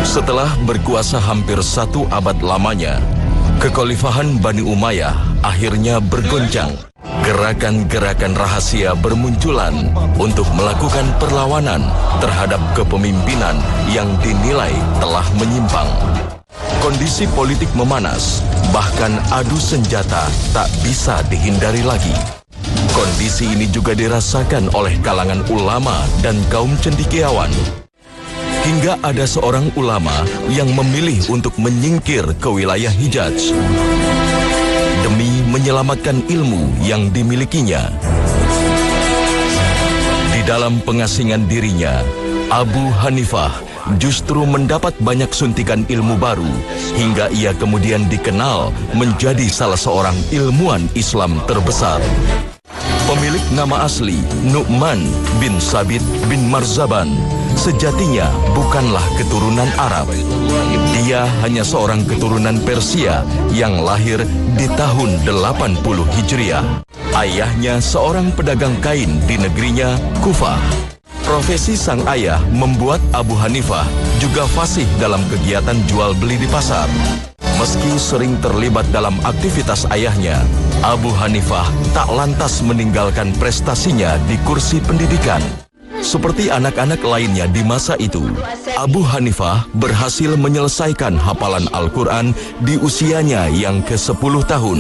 Setelah berkuasa hampir 1 abad lamanya, kekhalifahan Bani Umayyah akhirnya bergoncang. Gerakan-gerakan rahasia bermunculan untuk melakukan perlawanan terhadap kepemimpinan yang dinilai telah menyimpang. Kondisi politik memanas, bahkan adu senjata tak bisa dihindari lagi. Kondisi ini juga dirasakan oleh kalangan ulama dan kaum cendekiawan. Hingga ada seorang ulama yang memilih untuk menyingkir ke wilayah Hijaz demi menyelamatkan ilmu yang dimilikinya. Di dalam pengasingan dirinya, Abu Hanifah justru mendapat banyak suntikan ilmu baru hingga ia kemudian dikenal menjadi salah seorang ilmuwan Islam terbesar. Pemilik nama asli Nu'man bin Sabit bin Marzaban sejatinya bukanlah keturunan Arab. Dia hanya seorang keturunan Persia yang lahir di tahun 80 Hijriah. Ayahnya seorang pedagang kain di negerinya Kufah. Profesi sang ayah membuat Abu Hanifah juga fasih dalam kegiatan jual beli di pasar. Meski sering terlibat dalam aktivitas ayahnya, Abu Hanifah tak lantas meninggalkan prestasinya di kursi pendidikan. Seperti anak-anak lainnya di masa itu, Abu Hanifah berhasil menyelesaikan hafalan Al-Quran di usianya yang ke-10 tahun.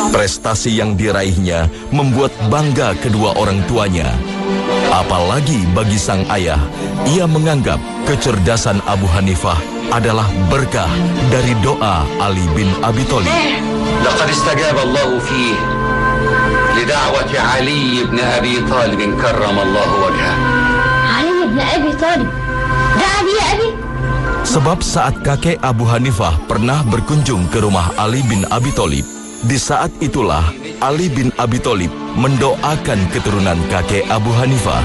Prestasi yang diraihnya membuat bangga kedua orang tuanya. Apalagi bagi sang ayah, ia menganggap kecerdasan Abu Hanifah adalah berkah dari doa Ali bin Abi Thalib. Laqad istajaba Allah fihi lida'wati Ali bin Abi Thalib karramallahu wajhah. Ali bin Abi Thalib. Abi. Sebab saat kakek Abu Hanifah pernah berkunjung ke rumah Ali bin Abi Thalib, di saat itulah Ali bin Abi Thalib mendoakan keturunan kakek Abu Hanifah.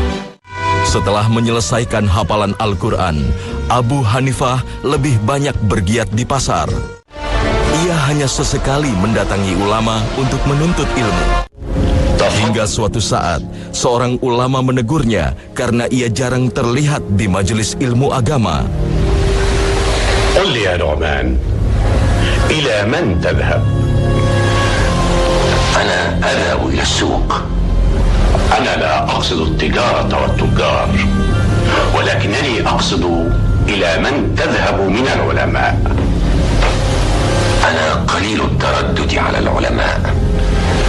Setelah menyelesaikan hafalan Al-Quran, Abu Hanifah lebih banyak bergiat di pasar. Ia hanya sesekali mendatangi ulama untuk menuntut ilmu. Hingga suatu saat, seorang ulama menegurnya karena ia jarang terlihat di majelis ilmu agama. Qul ya Nu'man, ila man tadhhab? Ana adhabu ila as-suq. Ana la aqsidu at-tijarata wat-tujjar, walakinani aqsidu ila man tadhhabu min al-ulama. Ana qalil at-taraddud ala al-ulama.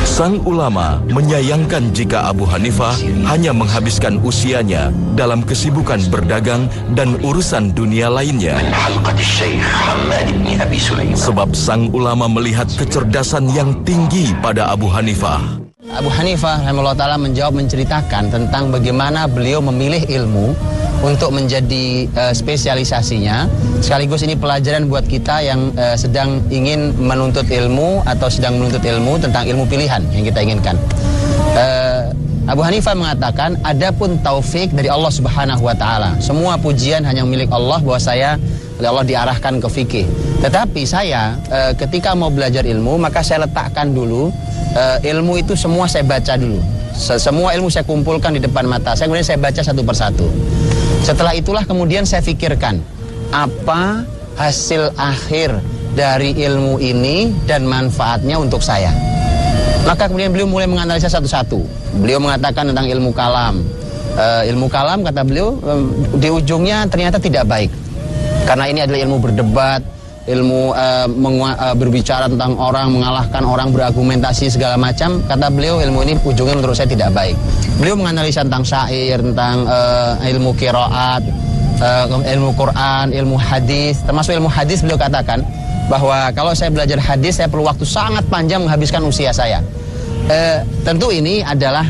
Sang ulama menyayangkan jika Abu Hanifah hanya menghabiskan usianya dalam kesibukan berdagang dan urusan dunia lainnya. Sebab sang ulama melihat kecerdasan yang tinggi pada Abu Hanifah. Abu Hanifah rahimahullah ta'ala menceritakan tentang bagaimana beliau memilih ilmu untuk menjadi spesialisasinya. Sekaligus ini pelajaran buat kita yang sedang ingin menuntut ilmu atau sedang menuntut ilmu tentang ilmu pilihan yang kita inginkan. Abu Hanifah mengatakan, adapun taufik dari Allah Subhanahu wa taala. Semua pujian hanya milik Allah, bahwa saya oleh Allah diarahkan ke fikih. Tetapi saya ketika mau belajar ilmu, maka saya letakkan dulu ilmu itu semua saya baca dulu. Semua ilmu saya kumpulkan di depan mata saya, kemudian saya baca satu persatu. Setelah itulah kemudian saya pikirkan apa hasil akhir dari ilmu ini dan manfaatnya untuk saya. Maka kemudian beliau mulai menganalisa satu-satu. Beliau mengatakan tentang ilmu kalam. Ilmu kalam, kata beliau, di ujungnya ternyata tidak baik. Karena ini adalah ilmu berdebat, ilmu berbicara tentang orang, mengalahkan orang, berargumentasi segala macam. Kata beliau, ilmu ini ujungnya menurut saya tidak baik. Beliau menganalisa tentang syair, tentang ilmu qiraat, ilmu Quran, ilmu hadis. Termasuk ilmu hadis, beliau katakan bahwa kalau saya belajar hadis, saya perlu waktu sangat panjang menghabiskan usia saya. Tentu ini adalah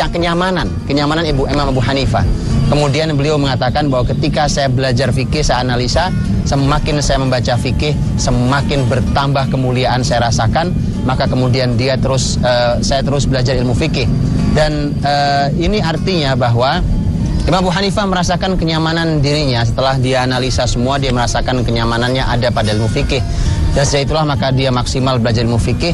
kenyamanan Imam Abu Hanifah. Kemudian beliau mengatakan bahwa ketika saya belajar fikih, saya analisa, semakin saya membaca fikih, semakin bertambah kemuliaan saya rasakan. Maka kemudian saya terus belajar ilmu fikih. Dan ini artinya bahwa Imam Abu Hanifah merasakan kenyamanan dirinya. Setelah dia analisa semua, dia merasakan kenyamanannya ada pada ilmu fikih. Dan setelah itulah maka dia maksimal belajar ilmu fikih.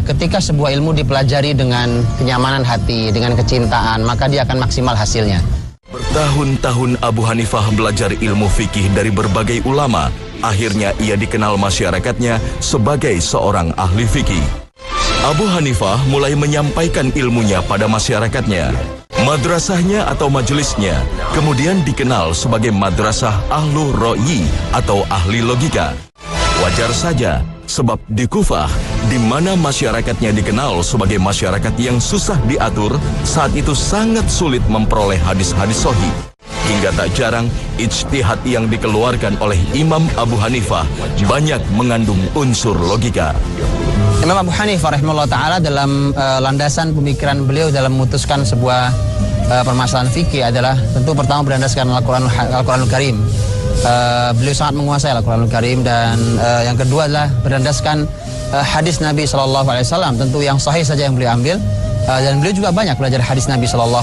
Ketika sebuah ilmu dipelajari dengan kenyamanan hati, dengan kecintaan, maka dia akan maksimal hasilnya. Bertahun-tahun Abu Hanifah belajar ilmu fikih dari berbagai ulama. Akhirnya ia dikenal masyarakatnya sebagai seorang ahli fikih. Abu Hanifah mulai menyampaikan ilmunya pada masyarakatnya. Madrasahnya atau majelisnya kemudian dikenal sebagai Madrasah Ahlur Ra'yi atau ahli logika. Wajar saja, sebab di Kufah, di mana masyarakatnya dikenal sebagai masyarakat yang susah diatur, saat itu sangat sulit memperoleh hadis-hadis sahih. Hingga tak jarang, ijtihad yang dikeluarkan oleh Imam Abu Hanifah banyak mengandung unsur logika. Imam Abu Hanifah rahimahullah ta'ala dalam landasan pemikiran beliau dalam memutuskan sebuah permasalahan fikih adalah tentu pertama berlandaskan Al-Quranul Karim. Beliau sangat menguasai Al-Quranul Karim, dan yang kedua adalah berlandaskan hadis Nabi SAW, tentu yang sahih saja yang beliau ambil. Dan beliau juga banyak belajar hadis Nabi SAW,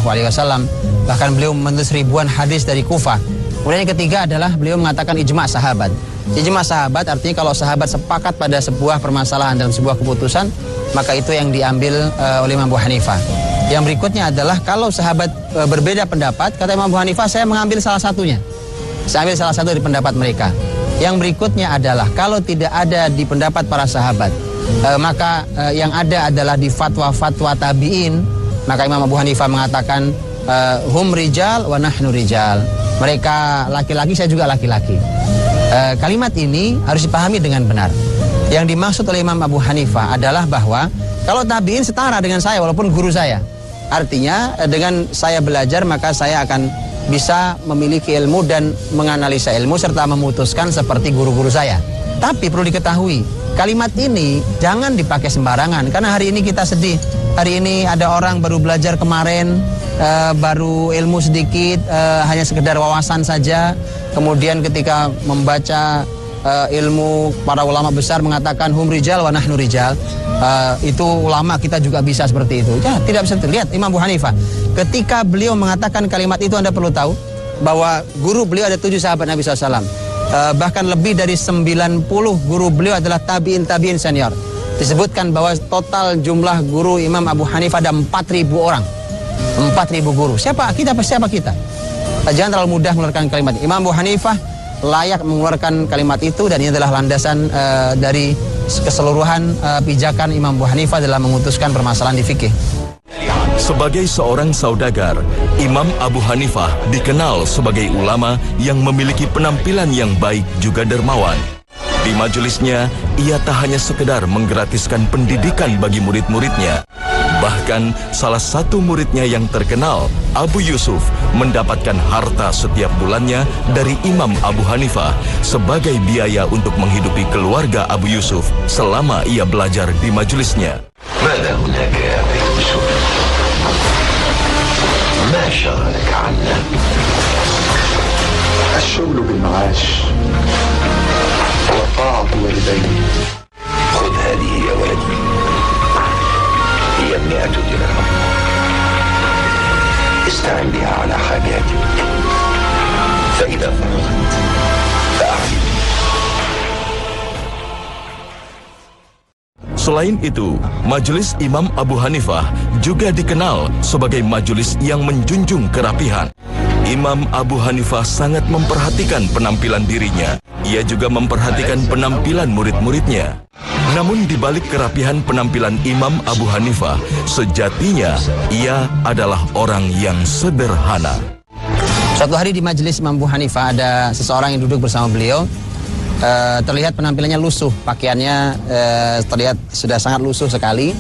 bahkan beliau menulis ribuan hadis dari Kufah. Kemudian yang ketiga adalah beliau mengatakan ijma' sahabat. Ijma' sahabat artinya kalau sahabat sepakat pada sebuah permasalahan dalam sebuah keputusan, maka itu yang diambil oleh Imam Abu Hanifah. Yang berikutnya adalah kalau sahabat berbeda pendapat, kata Imam Abu Hanifah, saya mengambil salah satunya. Saya ambil salah satu dari pendapat mereka. Yang berikutnya adalah kalau tidak ada di pendapat para sahabat, maka yang ada adalah di fatwa-fatwa tabi'in. Maka Imam Abu Hanifah mengatakan hum rijal wa nahnu rijal. Mereka laki-laki, saya juga laki-laki. Kalimat ini harus dipahami dengan benar. Yang dimaksud oleh Imam Abu Hanifah adalah bahwa kalau tabi'in setara dengan saya walaupun guru saya. Artinya dengan saya belajar maka saya akan bisa memiliki ilmu dan menganalisa ilmu serta memutuskan seperti guru-guru saya. Tapi perlu diketahui, kalimat ini jangan dipakai sembarangan, karena hari ini kita sedih. Hari ini ada orang baru belajar kemarin, baru ilmu sedikit, hanya sekedar wawasan saja. Kemudian ketika membaca ilmu para ulama besar mengatakan hum rijal wa nahnu rijal, itu ulama kita juga bisa seperti itu. Ya, tidak bisa terlihat. Imam Abu Hanifah ketika beliau mengatakan kalimat itu, Anda perlu tahu bahwa guru beliau ada 7 sahabat Nabi SAW. Bahkan lebih dari 90 guru beliau adalah tabi'in senior. Disebutkan bahwa total jumlah guru Imam Abu Hanifah ada 4.000 orang. 4.000 guru. Siapa kita? Jangan terlalu mudah mengeluarkan kalimat. Imam Abu Hanifah layak mengeluarkan kalimat itu, dan ini adalah landasan dari keseluruhan pijakan Imam Abu Hanifah dalam memutuskan permasalahan di fikih. Sebagai seorang saudagar, Imam Abu Hanifah dikenal sebagai ulama yang memiliki penampilan yang baik juga dermawan. Di majelisnya, ia tak hanya sekedar menggratiskan pendidikan bagi murid-muridnya. Bahkan salah satu muridnya yang terkenal, Abu Yusuf, mendapatkan harta setiap bulannya dari Imam Abu Hanifah sebagai biaya untuk menghidupi keluarga Abu Yusuf selama ia belajar di majelisnya. ماذا هناك يا أبي يوسف؟ ما شغلك عنا؟ الشغل بالمعاش وطاعة والدين. خذ هذه يا ولدي، هي 100 درهم، استعن بها على حاجاتك، فإذا فرغت فأعلم. Selain itu, majelis Imam Abu Hanifah juga dikenal sebagai majelis yang menjunjung kerapihan. Imam Abu Hanifah sangat memperhatikan penampilan dirinya. Ia juga memperhatikan penampilan murid-muridnya. Namun di balik kerapihan penampilan Imam Abu Hanifah, sejatinya ia adalah orang yang sederhana. Suatu hari di majelis Imam Abu Hanifah ada seseorang yang duduk bersama beliau. Terlihat penampilannya lusuh, pakaiannya terlihat sudah sangat lusuh sekali.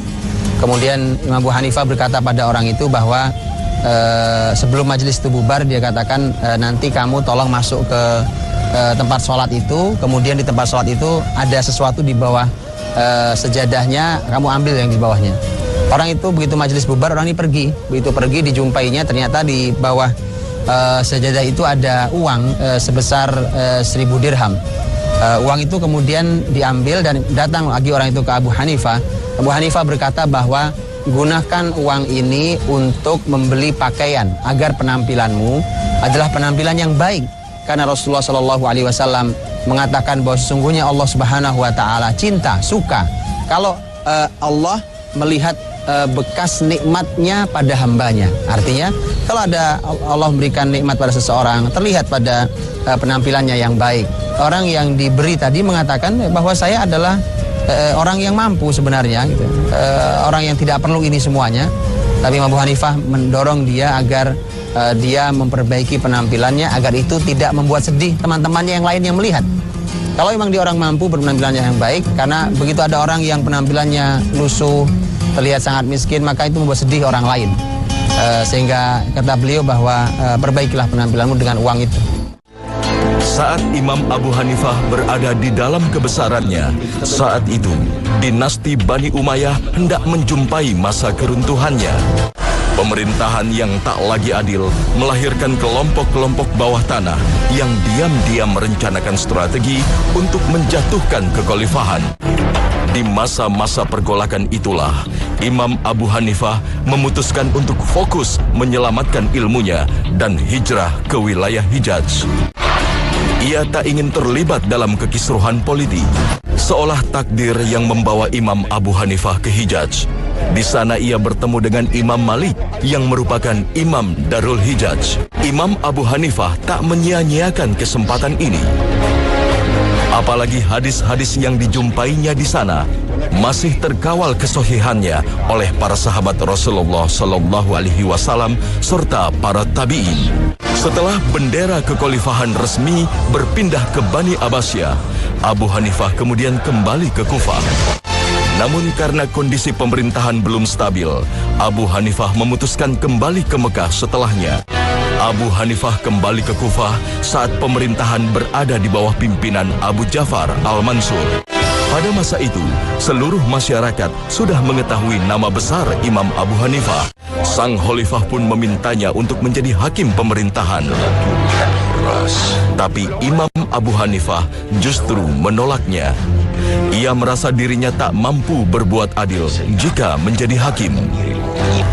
Kemudian Imam Abu Hanifah berkata pada orang itu bahwa sebelum majelis itu bubar, dia katakan nanti kamu tolong masuk ke tempat sholat itu. Kemudian di tempat sholat itu ada sesuatu di bawah sejadahnya, kamu ambil yang di bawahnya. Orang itu begitu majelis bubar, orang ini pergi. Begitu pergi dijumpainya, ternyata di bawah sejadah itu ada uang sebesar 1.000 dirham. Uang itu kemudian diambil dan datang lagi orang itu ke Abu Hanifah. Abu Hanifah berkata bahwa gunakan uang ini untuk membeli pakaian agar penampilanmu adalah penampilan yang baik. Karena Rasulullah SAW mengatakan bahwa sesungguhnya Allah Subhanahu Wa Taala cinta, suka kalau Allah melihat bekas nikmatnya pada hambanya. Artinya kalau ada Allah memberikan nikmat pada seseorang, terlihat pada penampilannya yang baik. Orang yang diberi tadi mengatakan bahwa saya adalah orang yang mampu sebenarnya, gitu. Orang yang tidak perlu ini semuanya. Tapi Imam Abu Hanifah mendorong dia agar dia memperbaiki penampilannya agar itu tidak membuat sedih teman-temannya yang lain yang melihat. Kalau memang dia orang mampu berpenampilannya yang baik, karena begitu ada orang yang penampilannya lusuh, terlihat sangat miskin, maka itu membuat sedih orang lain. Sehingga kata beliau bahwa perbaikilah penampilanmu dengan uang itu. Saat Imam Abu Hanifah berada di dalam kebesarannya, saat itu dinasti Bani Umayyah hendak menjumpai masa keruntuhannya. Pemerintahan yang tak lagi adil melahirkan kelompok-kelompok bawah tanah yang diam-diam merencanakan strategi untuk menjatuhkan kekhalifahan. Di masa-masa pergolakan itulah, Imam Abu Hanifah memutuskan untuk fokus menyelamatkan ilmunya dan hijrah ke wilayah Hijaz. Ia tak ingin terlibat dalam kekisruhan politik, seolah takdir yang membawa Imam Abu Hanifah ke Hijaz. Di sana ia bertemu dengan Imam Malik yang merupakan Imam Darul Hijaz. Imam Abu Hanifah tak menyia-nyiakan kesempatan ini. Apalagi hadis-hadis yang dijumpainya di sana masih terkawal kesohihannya oleh para sahabat Rasulullah Sallallahu Alaihi Wasallam serta para tabi'in. Setelah bendera kekhalifahan resmi berpindah ke Bani Abbasiyah, Abu Hanifah kemudian kembali ke Kufah. Namun karena kondisi pemerintahan belum stabil, Abu Hanifah memutuskan kembali ke Mekah setelahnya. Abu Hanifah kembali ke Kufah saat pemerintahan berada di bawah pimpinan Abu Ja'far Al-Mansur. Pada masa itu, seluruh masyarakat sudah mengetahui nama besar Imam Abu Hanifah. Sang khalifah pun memintanya untuk menjadi hakim pemerintahan. Tapi Imam Abu Hanifah justru menolaknya. Ia merasa dirinya tak mampu berbuat adil jika menjadi hakim.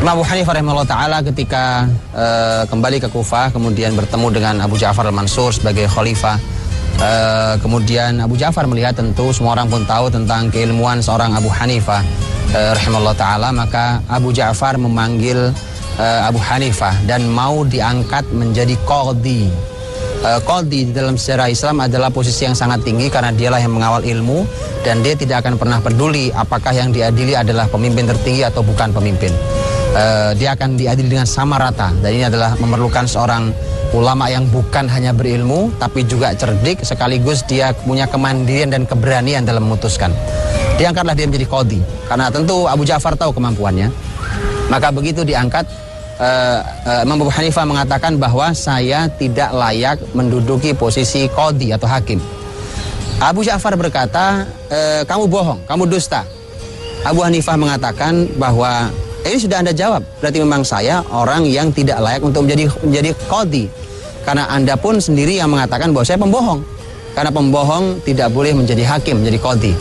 Imam Abu Hanifah rahimahullah ta'ala ketika kembali ke Kufah, kemudian bertemu dengan Abu Ja'far Al-Mansur sebagai khalifah. Kemudian Abu Ja'far melihat, tentu semua orang pun tahu tentang keilmuan seorang Abu Hanifah rahimahullah ta'ala, maka Abu Ja'far memanggil Abu Hanifah dan mau diangkat menjadi qadhi. Qadhi di dalam sejarah Islam adalah posisi yang sangat tinggi karena dialah yang mengawal ilmu dan dia tidak akan pernah peduli apakah yang diadili adalah pemimpin tertinggi atau bukan pemimpin. Dia akan diadili dengan sama rata, dan ini adalah memerlukan seorang ulama yang bukan hanya berilmu tapi juga cerdik, sekaligus dia punya kemandirian dan keberanian dalam memutuskan. Diangkatlah dia menjadi qadhi karena tentu Abu Ja'far tahu kemampuannya. Maka begitu diangkat, Imam Abu Hanifah mengatakan bahwa saya tidak layak menduduki posisi qadhi atau hakim. Abu Ja'far berkata, kamu bohong, kamu dusta. Abu Hanifah mengatakan bahwa ini sudah Anda jawab, berarti memang saya orang yang tidak layak untuk menjadi qadhi. Karena Anda pun sendiri yang mengatakan bahwa saya pembohong. Karena pembohong tidak boleh menjadi hakim, menjadi qadhi.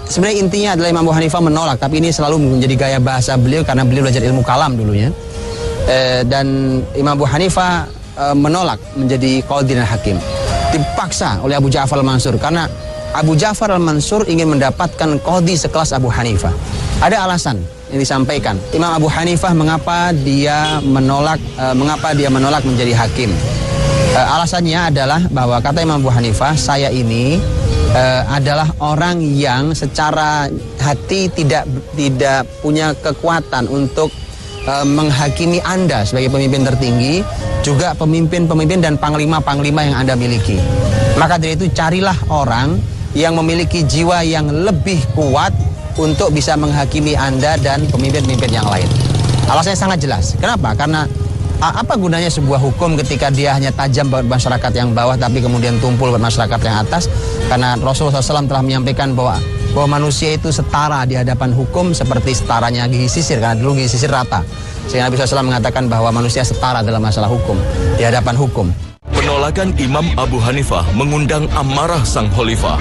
Sebenarnya intinya adalah Imam Abu Hanifah menolak, tapi ini selalu menjadi gaya bahasa beliau karena beliau belajar ilmu kalam dulunya. Dan Imam Abu Hanifah menolak menjadi qadhi dan hakim. Dipaksa oleh Abu Ja'far Al-Mansur karena Abu Ja'far Al-Mansur ingin mendapatkan qadhi sekelas Abu Hanifah. Ada alasan yang disampaikan. Imam Abu Hanifah mengapa dia menolak menjadi hakim. Alasannya adalah bahwa kata Imam Abu Hanifah, saya ini adalah orang yang secara hati tidak punya kekuatan untuk menghakimi Anda sebagai pemimpin tertinggi, juga pemimpin-pemimpin dan panglima-panglima yang Anda miliki. Maka dari itu carilah orang yang memiliki jiwa yang lebih kuat untuk bisa menghakimi Anda dan pemimpin-pemimpin yang lain. Alasannya sangat jelas. Kenapa? Karena apa gunanya sebuah hukum ketika dia hanya tajam buat masyarakat yang bawah tapi kemudian tumpul buat masyarakat yang atas? Karena Rasulullah SAW telah menyampaikan bahwa manusia itu setara di hadapan hukum seperti setaranya gigi sisir, karena dulu gigi sisir rata. Sehingga Nabi SAW mengatakan bahwa manusia setara dalam masalah hukum, di hadapan hukum. Penolakan Imam Abu Hanifah mengundang amarah sang khalifah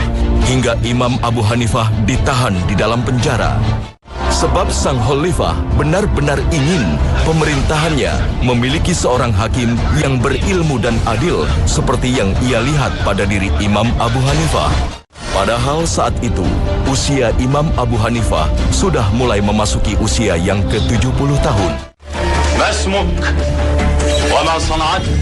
hingga Imam Abu Hanifah ditahan di dalam penjara. Sebab sang khalifah benar-benar ingin pemerintahannya memiliki seorang hakim yang berilmu dan adil seperti yang ia lihat pada diri Imam Abu Hanifah. Padahal saat itu, usia Imam Abu Hanifah sudah mulai memasuki usia yang ke-70 tahun. ما اسمك وما صنعتك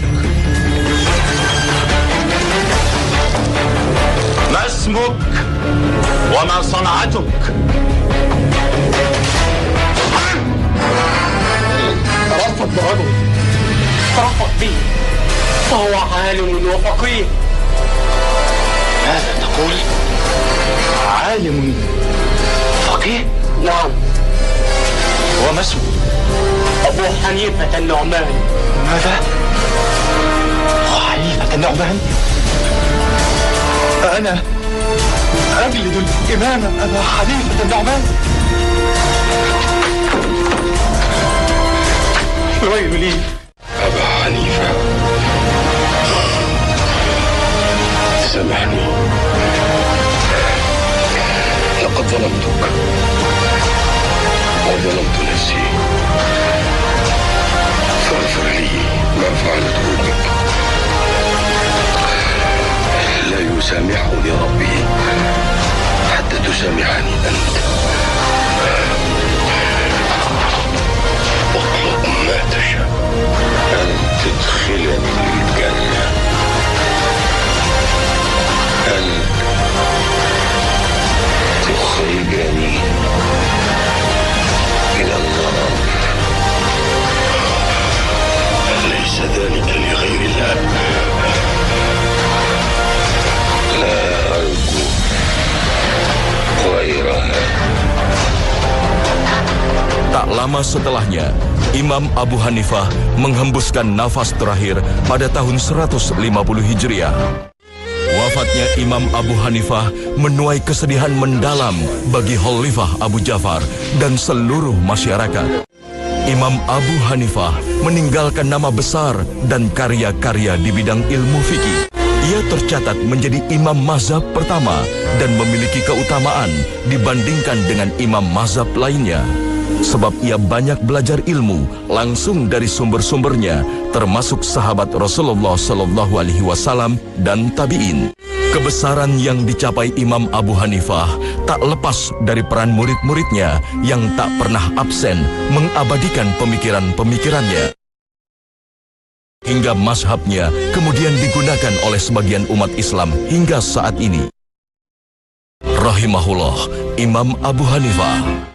ما اسمك وما صنعتك ترفق برجل ترفق بي فهو عالم وفقيه. ماذا تقول؟ عالم فقيه؟ نعم، وما اسمه؟ أبو حنيفة النعمان. ماذا؟ أبو حنيفة النعمان؟ أنا أجلد الإمام أبا حنيفة النعمان؟ الويل لي. أبا حنيفة، سامحني، لقد ظلمتك وظلمت نفسي، فاغفر لي ما فعلته بك. لا يسامحني ربي حتى تسامحني أنت. اطلب ما تشاء، أن تدخلني الجنة، أن تخرجني إلى النار. ليس ذلك لغير الله. لا أرجو غيرها. Tak lama setelahnya, Imam Abu Hanifah menghembuskan nafas terakhir pada tahun 150 Hijriah. Wafatnya Imam Abu Hanifah menuai kesedihan mendalam bagi Khalifah Abu Ja'far dan seluruh masyarakat. Imam Abu Hanifah meninggalkan nama besar dan karya-karya di bidang ilmu fikih. Ia tercatat menjadi imam mazhab pertama dan memiliki keutamaan dibandingkan dengan imam mazhab lainnya. Sebab ia banyak belajar ilmu langsung dari sumber-sumbernya, termasuk sahabat Rasulullah SAW dan tabi'in. Kebesaran yang dicapai Imam Abu Hanifah tak lepas dari peran murid-muridnya yang tak pernah absen mengabadikan pemikiran-pemikirannya. Hingga mazhabnya kemudian digunakan oleh sebagian umat Islam hingga saat ini. Rahimahullah, Imam Abu Hanifah.